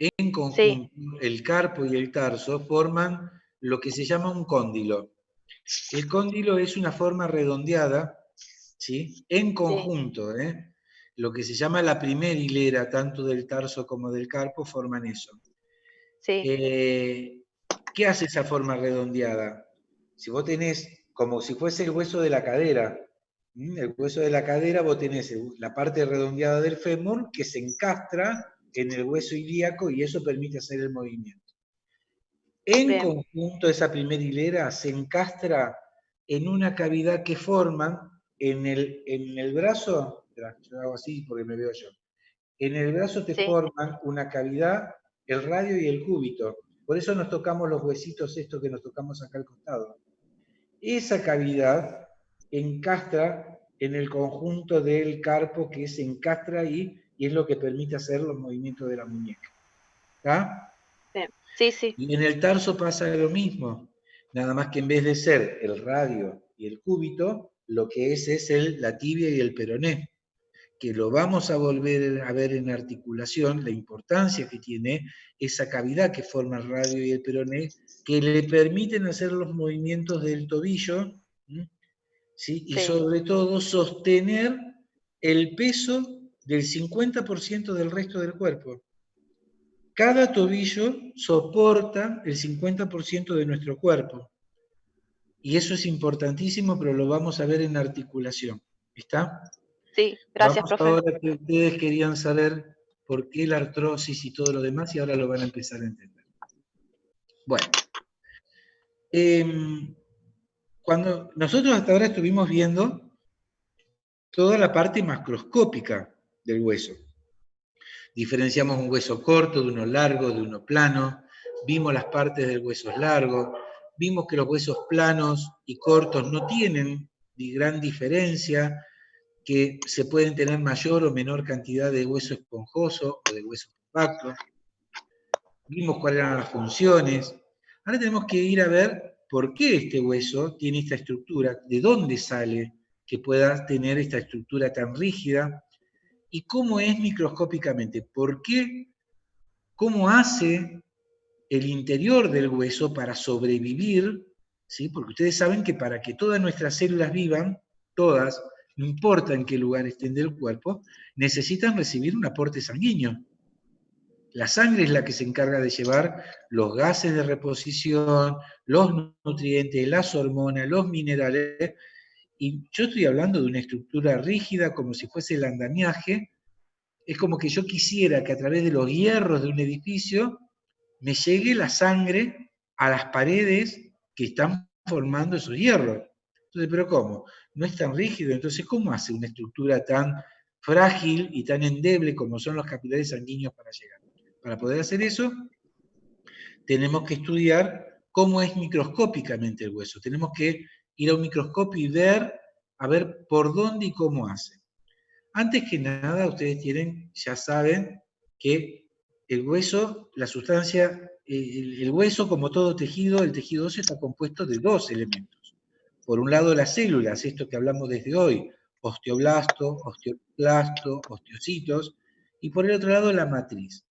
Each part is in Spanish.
En Sí, conjunto, el carpo y el tarso forman lo que se llama un cóndilo. El cóndilo es una forma redondeada, ¿sí? En sí, conjunto, ¿eh? Lo que se llama la primera hilera, tanto del tarso como del carpo, forman eso. sí, Eh, ¿Qué hace esa forma redondeada? Si vos tenés, como si fuese el hueso de la cadera, el hueso de la cadera, vos tenés la parte redondeada del fémur que se encastra en el hueso ilíaco y eso permite hacer el movimiento. En bien, conjunto, esa primera hilera se encastra en una cavidad que forman en el brazo, yo hago así porque me veo yo, en el brazo te sí, forman una cavidad, el radio y el cúbito. Por eso nos tocamos los huesitos estos que nos tocamos acá al costado. Esa cavidad encastra en el conjunto del carpo que se encastra ahí y es lo que permite hacer los movimientos de la muñeca. ¿Está? bien. Sí, sí, Y en el tarso pasa lo mismo, nada más que en vez de ser el radio y el cúbito, lo que es la tibia y el peroné, que lo vamos a volver a ver en articulación, la importancia que tiene esa cavidad que forma el radio y el peroné, que le permiten hacer los movimientos del tobillo, ¿sí? Y sí. sobre todo sostener el peso del 50% del resto del cuerpo. Cada tobillo soporta el 50% de nuestro cuerpo. Y eso es importantísimo, pero lo vamos a ver en articulación. ¿Está? Sí, gracias, Vamos profe. ahora que ustedes querían saber por qué la artrosis y todo lo demás, y ahora lo van a empezar a entender. Bueno, cuando nosotros hasta ahora estuvimos viendo toda la parte macroscópica del hueso. Diferenciamos un hueso corto de uno largo, de uno plano, vimos las partes del hueso largo, vimos que los huesos planos y cortos no tienen gran diferencia, que se pueden tener mayor o menor cantidad de hueso esponjoso o de hueso compacto. Vimos cuáles eran las funciones. Ahora tenemos que ir a ver por qué este hueso tiene esta estructura, de dónde sale que pueda tener esta estructura tan rígida y cómo es microscópicamente, por qué, cómo hace el interior del hueso para sobrevivir, ¿sí? Porque ustedes saben que para que todas nuestras células vivan, todas, no importa en qué lugar estén del cuerpo, necesitan recibir un aporte sanguíneo. La sangre es la que se encarga de llevar los gases de reposición, los nutrientes, las hormonas, los minerales, y yo estoy hablando de una estructura rígida como si fuese el andamiaje. Es como que yo quisiera que a través de los hierros de un edificio me llegue la sangre a las paredes que están formando esos hierros. Entonces, ¿pero cómo? No es tan rígido. Entonces, ¿cómo hace una estructura tan frágil y tan endeble como son los capilares sanguíneos para llegar? Para poder hacer eso, tenemos que estudiar cómo es microscópicamente el hueso. Tenemos que ir a un microscopio y ver, a ver por dónde y cómo hace. Antes que nada, ustedes ya saben que el hueso, la sustancia, el hueso, como todo tejido, el tejido óseo está compuesto de dos elementos. Por un lado, las células, esto que hablamos desde hoy, osteoblasto, osteoclasto, osteocitos, y por el otro lado, la matriz.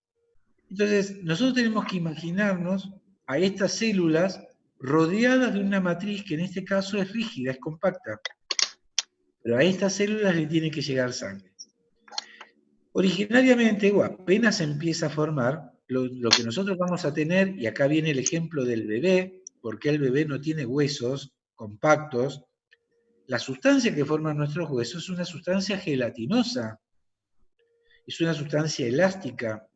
Entonces, nosotros tenemos que imaginarnos a estas células rodeadas de una matriz que en este caso es rígida, es compacta, pero a estas células le tiene que llegar sangre. Originariamente, o apenas empieza a formar, lo que nosotros vamos a tener, y acá viene el ejemplo del bebé, porque el bebé no tiene huesos compactos, la sustancia que forma nuestros huesos es una sustancia gelatinosa, es una sustancia elástica,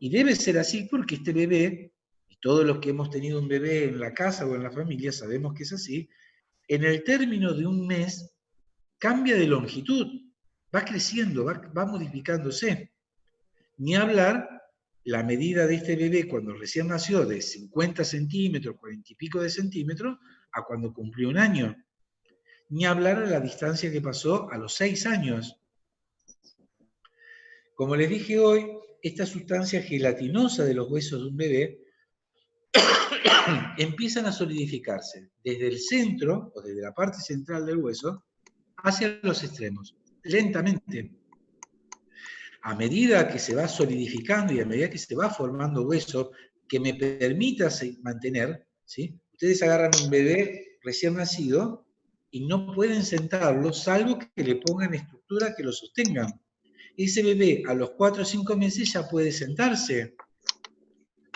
y debe ser así porque este bebé, y todos los que hemos tenido un bebé en la casa o en la familia sabemos que es así, en el término de un mes cambia de longitud, va creciendo, va modificándose. Ni hablar la medida de este bebé cuando recién nació de 50 centímetros, 40 y pico de centímetros, a cuando cumplió un año. Ni hablar a la distancia que pasó a los 6 años. Como les dije hoy, esta sustancia gelatinosa de los huesos de un bebé empiezan a solidificarse desde el centro o desde la parte central del hueso hacia los extremos, lentamente. A medida que se va solidificando y a medida que se va formando hueso que me permita mantener, ¿sí? Ustedes agarran un bebé recién nacido y no pueden sentarlo salvo que le pongan estructura que lo sostengan. Ese bebé a los 4 o 5 meses ya puede sentarse.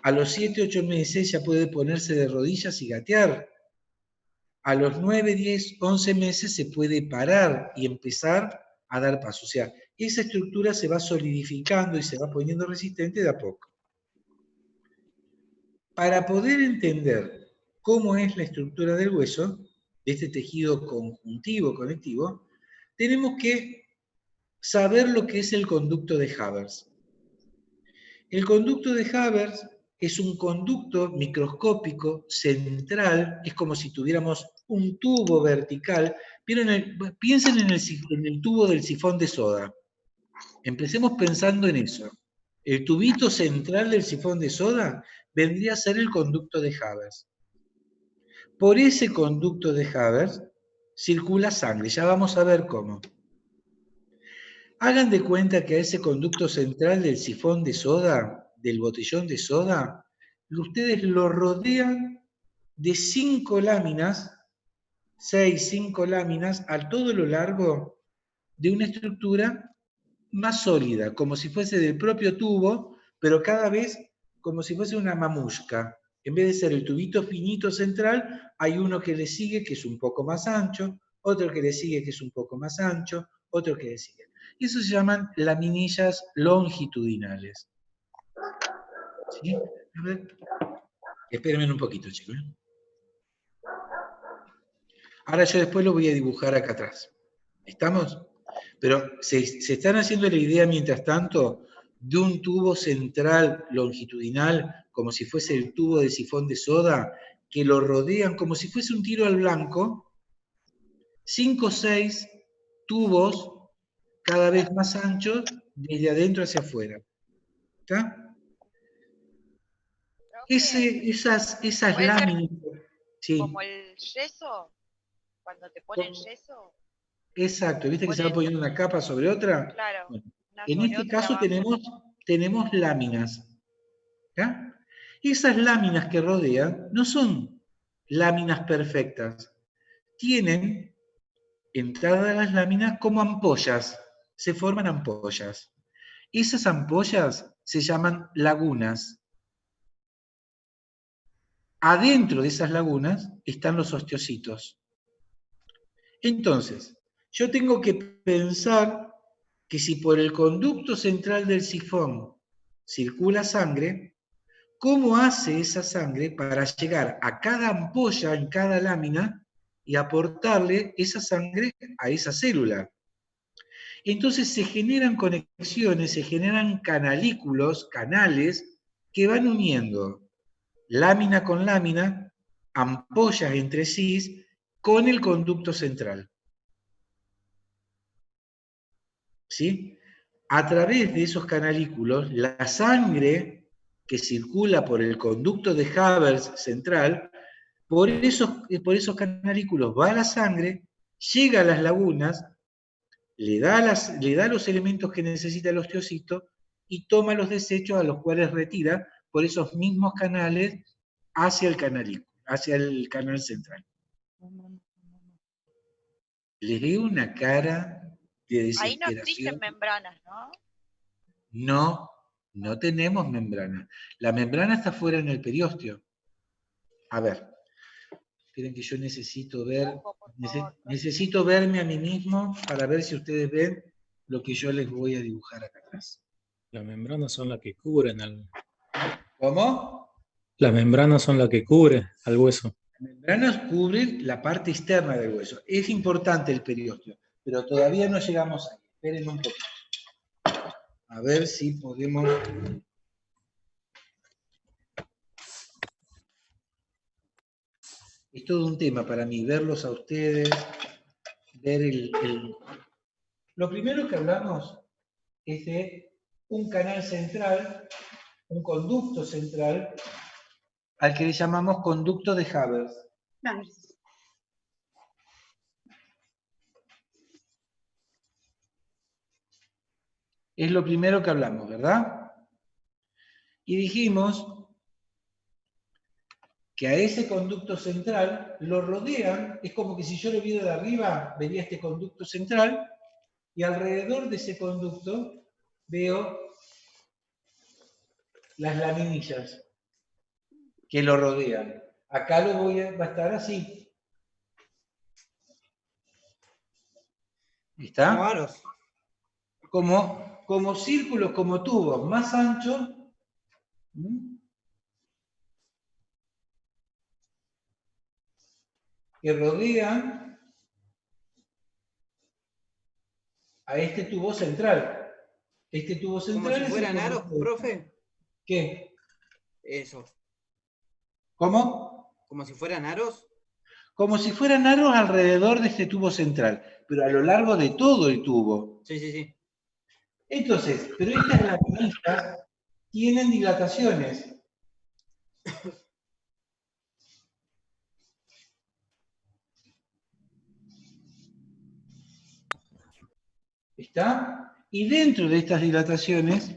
A los 7 o 8 meses ya puede ponerse de rodillas y gatear. A los 9, 10, 11 meses se puede parar y empezar a dar paso. O sea, esa estructura se va solidificando y se va poniendo resistente de a poco. Para poder entender cómo es la estructura del hueso, de este tejido conjuntivo, conectivo, tenemos que saber lo que es el conducto de Havers. El conducto de Havers es un conducto microscópico central, es como si tuviéramos un tubo vertical. Piensen en el tubo del sifón de soda. Empecemos pensando en eso. El tubito central del sifón de soda vendría a ser el conducto de Havers. Por ese conducto de Havers circula sangre, ya vamos a ver cómo. Hagan de cuenta que a ese conducto central del sifón de soda, del botellón de soda, ustedes lo rodean de 5 láminas, 6, 5 láminas, a todo lo largo de una estructura más sólida, como si fuese del propio tubo, pero cada vez como si fuese una mamushka. En vez de ser el tubito finito central, hay uno que le sigue que es un poco más ancho, otro que le sigue que es un poco más ancho, otro que le sigue. Y eso se llaman laminillas longitudinales. ¿Sí? A ver. Espérenme un poquito, chicos. Ahora yo después lo voy a dibujar acá atrás. ¿Estamos? Pero se están haciendo la idea, mientras tanto, de un tubo central longitudinal, como si fuese el tubo de sifón de soda, que lo rodean como si fuese un tiro al blanco, 5 o 6 tubos cada vez más anchos desde adentro hacia afuera. ¿Está? Esas láminas. Sí. Como el yeso, cuando te ponen yeso. Exacto, ¿viste que se va poniendo una capa sobre otra? Claro. Bueno, Una en sobre este otra caso abajo. tenemos láminas. ¿Ya? Esas láminas que rodean no son láminas perfectas. Tienen entradas las láminas como ampollas. Se forman ampollas. Esas ampollas se llaman lagunas. Adentro de esas lagunas están los osteocitos. Entonces, yo tengo que pensar que si por el conducto central del sifón circula sangre, ¿cómo hace esa sangre para llegar a cada ampolla en cada lámina y aportarle esa sangre a esa célula? Entonces se generan conexiones, se generan canalículos, canales, que van uniendo lámina con lámina, ampollas entre sí, con el conducto central. ¿Sí? A través de esos canalículos, la sangre que circula por el conducto de Havers central, por esos canalículos va la sangre, llega a las lagunas, le da los elementos que necesita el osteocito y toma los desechos a los cuales retira por esos mismos canales hacia el canalículo, hacia el canal central. Les veo una cara de desesperación. Ahí no existen membranas, ¿no? No tenemos membrana. La membrana está fuera en el periósteo. A ver, esperen que yo necesito verme a mí mismo para ver si ustedes ven lo que yo les voy a dibujar acá atrás. Las membranas son las que cubren al... ¿Cómo? Las membranas son las que cubren al hueso. Las membranas cubren la parte externa del hueso. Es importante el periósteo, pero todavía no llegamos ahí. Esperen un poquito. A ver si podemos... Es todo un tema para mí, verlos a ustedes, ver Lo primero que hablamos es de un canal central, un conducto central, al que le llamamos conducto de Havers. Es lo primero que hablamos, ¿verdad? Y dijimos que a ese conducto central lo rodean, es como que si yo lo viera de arriba, vería este conducto central, y alrededor de ese conducto veo las laminillas que lo rodean. Acá va a estar así. ¿Está? Como aros. Como círculos, como tubos más anchos. Que rodean a este tubo central. Este tubo central Como si fueran es el aros, profe. ¿Qué? Eso. ¿Cómo? Como si fueran aros. Como si fueran aros alrededor de este tubo central, pero a lo largo de todo el tubo. Sí, sí, sí. Entonces, pero estas laminillas tienen dilataciones. ¿Está? Y dentro de estas dilataciones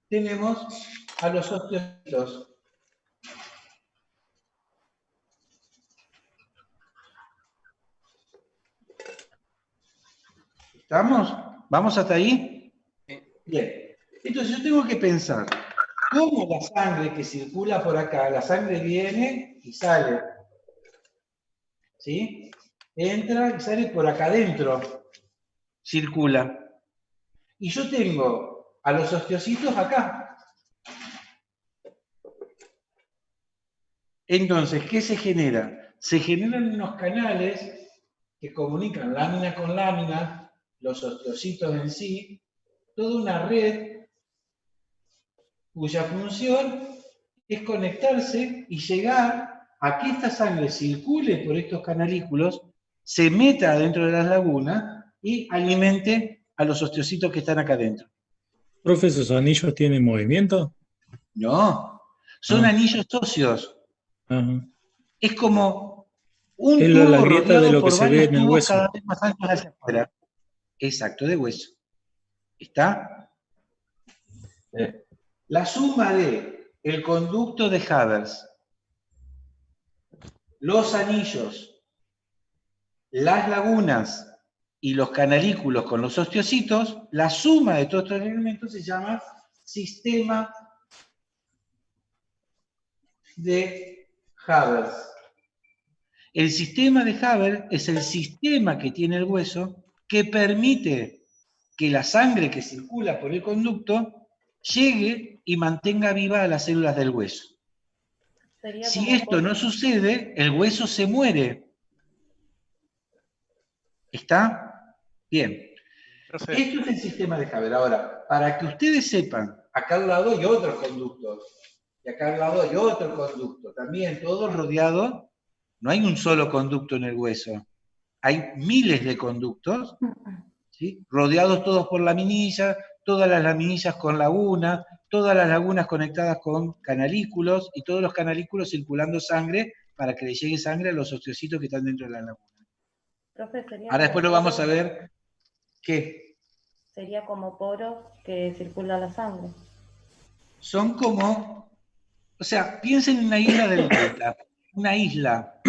tenemos a los osteocitos. ¿Estamos? ¿Vamos hasta ahí? Bien. Entonces yo tengo que pensar cómo la sangre que circula por acá, la sangre viene y sale. ¿Sí? Entra y sale por acá adentro. Circula. Y yo tengo a los osteocitos acá. Entonces, ¿qué se genera? Se generan unos canales que comunican lámina con lámina, los osteocitos en sí, toda una red cuya función es conectarse y llegar a que esta sangre circule por estos canalículos, se meta dentro de las lagunas y alimente a los osteocitos que están acá adentro. Profe, ¿esos anillos tienen movimiento? No, son anillos óseos. Ajá. Es como un Es la tubo grieta de rodeado lo que por se ve varios en el tubos hueso. cada vez más anchos hacia afuera. Exacto, de hueso. ¿Está? La suma de el conducto de Havers, los anillos, las lagunas y los canalículos con los osteocitos, la suma de todos estos elementos se llama sistema de Havers. El sistema de Havers es el sistema que tiene el hueso que permite que la sangre que circula por el conducto llegue y mantenga viva a las células del hueso. Si esto no sucede, el hueso se muere. ¿Está? Bien. Profe. Esto es el sistema de Havers. Ahora, para que ustedes sepan, acá al lado hay otros conductos. Y acá al lado hay otro conducto. También todos rodeados. No hay un solo conducto en el hueso. Hay miles de conductos, ¿sí? Rodeados todos por laminillas, todas las laminillas con lagunas, todas las lagunas conectadas con canalículos y todos los canalículos circulando sangre para que le llegue sangre a los osteocitos que están dentro de la laguna. Profe, sería Ahora después lo como vamos a ver qué. sería como poros que circula la sangre. Son como, o sea, piensen en una isla del delta, una islita,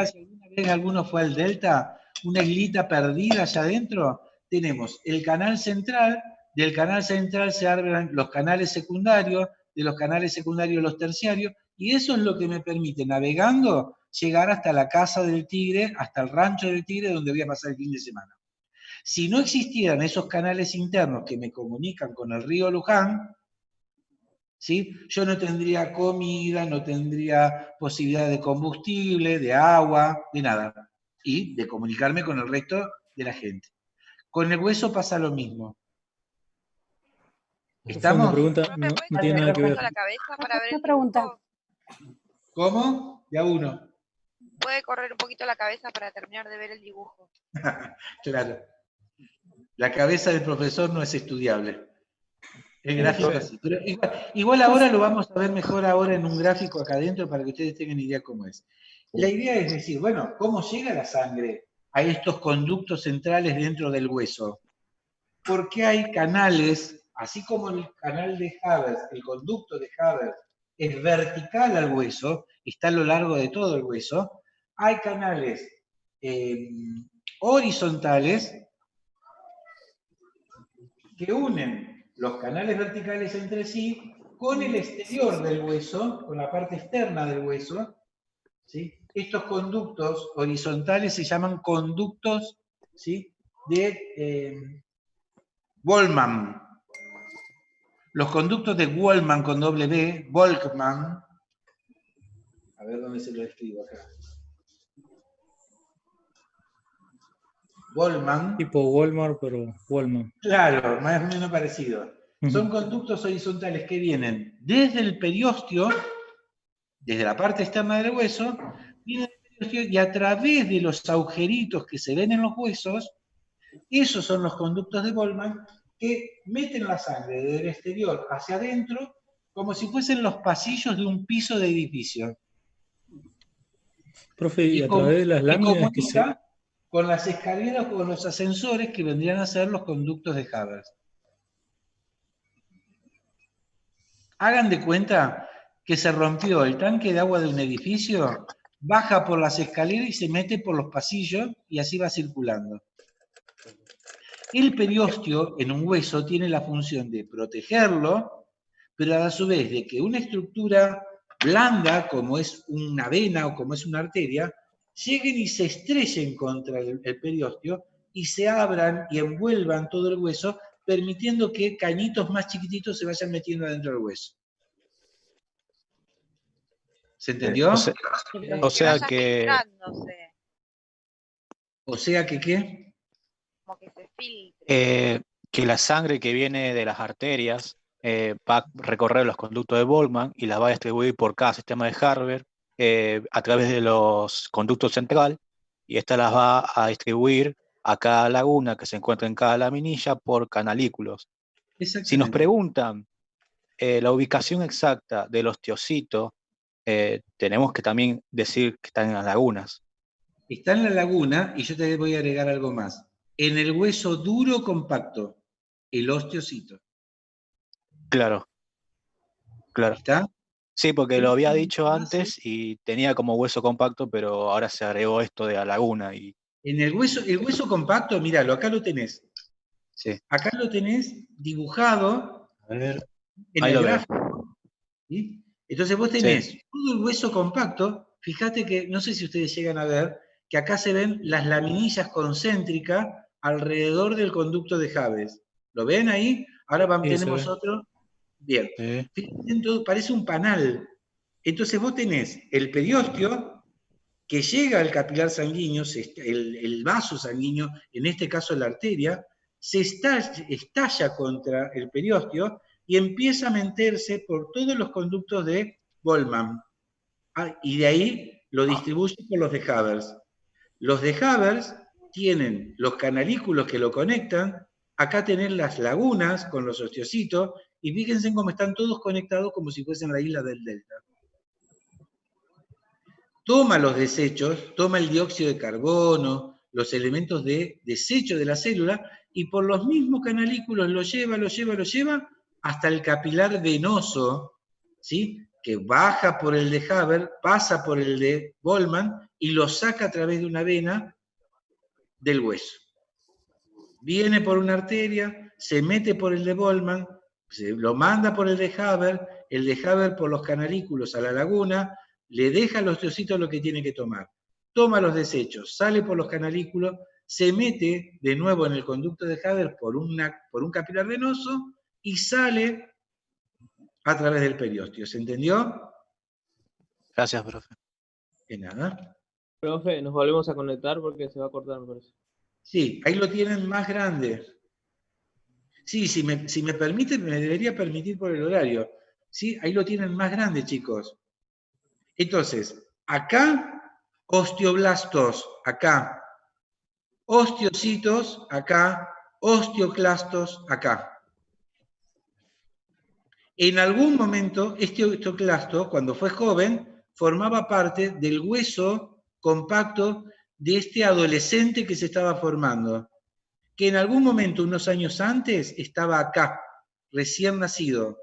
si alguna vez alguno fue al delta, una islita perdida allá adentro, tenemos el canal central, del canal central se abren los canales secundarios, de los canales secundarios los terciarios, y eso es lo que me permite, navegando, llegar hasta la casa del tigre, hasta el rancho del tigre, donde voy a pasar el fin de semana. Si no existieran esos canales internos que me comunican con el río Luján, ¿sí? Yo no tendría comida, no tendría posibilidad de combustible, de agua, de nada. Y de comunicarme con el resto de la gente. Con el hueso pasa lo mismo. ¿Estamos? Una pregunta, Profe, no, ¿puede no tiene correr nada un que ver. poquito la cabeza para ver el Una pregunta. dibujo? ¿Cómo? Ya uno. Puede correr un poquito la cabeza para terminar de ver el dibujo. Claro. La cabeza del profesor no es estudiable. El gráfico así. Pero igual ahora lo vamos a ver mejor ahora en un gráfico acá adentro para que ustedes tengan idea cómo es. La idea es decir, bueno, ¿cómo llega la sangre a estos conductos centrales dentro del hueso? Porque hay canales así como el canal de Haber, el conducto de Haber, es vertical al hueso, está a lo largo de todo el hueso, hay canales horizontales que unen los canales verticales entre sí con el exterior del hueso, con la parte externa del hueso, ¿sí? Estos conductos horizontales se llaman conductos, ¿sí?, de Wolfman. Los conductos de Wolfman con doble B, Volkmann, a ver dónde se lo escribo acá. Wolfman. Tipo Walmart, pero Walmart. Claro, más o menos parecido. Son conductos horizontales que vienen desde el periósteo, desde la parte externa del hueso, vienen del periósteo y a través de los agujeritos que se ven en los huesos, esos son los conductos de Wolfman que meten la sangre desde el exterior hacia adentro como si fuesen los pasillos de un piso de edificio. Profe, y Y a través de las láminas que se... comunica con las escaleras o con los ascensores que vendrían a ser los conductos de Haber. Hagan de cuenta que se rompió el tanque de agua de un edificio, baja por las escaleras y se mete por los pasillos y así va circulando. El periósteo en un hueso tiene la función de protegerlo, pero a su vez de que una estructura blanda, como es una vena o como es una arteria, lleguen y se estrellen contra el periósteo y se abran y envuelvan todo el hueso, permitiendo que cañitos más chiquititos se vayan metiendo adentro del hueso. ¿Se entendió? Que vayan filtrándose, O sea que, ¿qué? como que se filtre. Que la sangre que viene de las arterias va a recorrer los conductos de Volkmann y las va a distribuir por cada sistema de Haber a través de los conductos central, y esta las va a distribuir a cada laguna que se encuentra en cada laminilla por canalículos. Si nos preguntan la ubicación exacta del osteocito, tenemos que también decir que están en las lagunas. Está en la laguna, y yo te voy a agregar algo más. En el hueso duro compacto, el osteocito. Claro. Claro. ¿Está? Sí, porque lo había dicho antes y tenía como hueso compacto, pero ahora se agregó esto de la laguna. Y... En el hueso compacto, míralo, acá lo tenés. Sí. Acá lo tenés dibujado A ver, en ahí el lo gráfico. ¿Sí? Entonces vos tenés todo el hueso compacto. Fíjate que, no sé si ustedes llegan a ver, que acá se ven las laminillas concéntricas alrededor del conducto de Haber. ¿Lo ven ahí? Ahora tenemos otro. Bien. Fíjense, parece un panal. Entonces vos tenés el periósteo que llega al capilar sanguíneo, el vaso sanguíneo, en este caso la arteria, se estalla contra el periósteo y empieza a meterse por todos los conductos de Volkmann. Y de ahí lo distribuye por los de Haber. Los de Haber tienen los canalículos que lo conectan, acá tenés las lagunas con los osteocitos, y fíjense cómo están todos conectados como si fuesen la isla del delta. Toma los desechos, toma el dióxido de carbono, los elementos de desecho de la célula, y por los mismos canalículos lo lleva hasta el capilar venoso, ¿sí?, que baja por el de Haber, pasa por el de Volkmann y lo saca a través de una vena del hueso. Viene por una arteria, se mete por el de Volkmann, se lo manda por el de Haber por los canalículos a la laguna, le deja al osteocito lo que tiene que tomar. Toma los desechos, sale por los canalículos, se mete de nuevo en el conducto de Haber por un capilar venoso y sale a través del periósteo. ¿Se entendió? Gracias, profe. De nada. Profe, nos volvemos a conectar porque se va a cortar, me parece. Sí, ahí lo tienen más grande. Sí, si me permite, me debería permitir por el horario. Sí, ahí lo tienen más grande, chicos. Entonces, acá, osteoblastos, acá. Osteocitos, acá. Osteoclastos, acá. En algún momento, este osteoclasto, cuando fue joven, formaba parte del hueso compacto de este adolescente que se estaba formando, que en algún momento, unos años antes, estaba acá, recién nacido,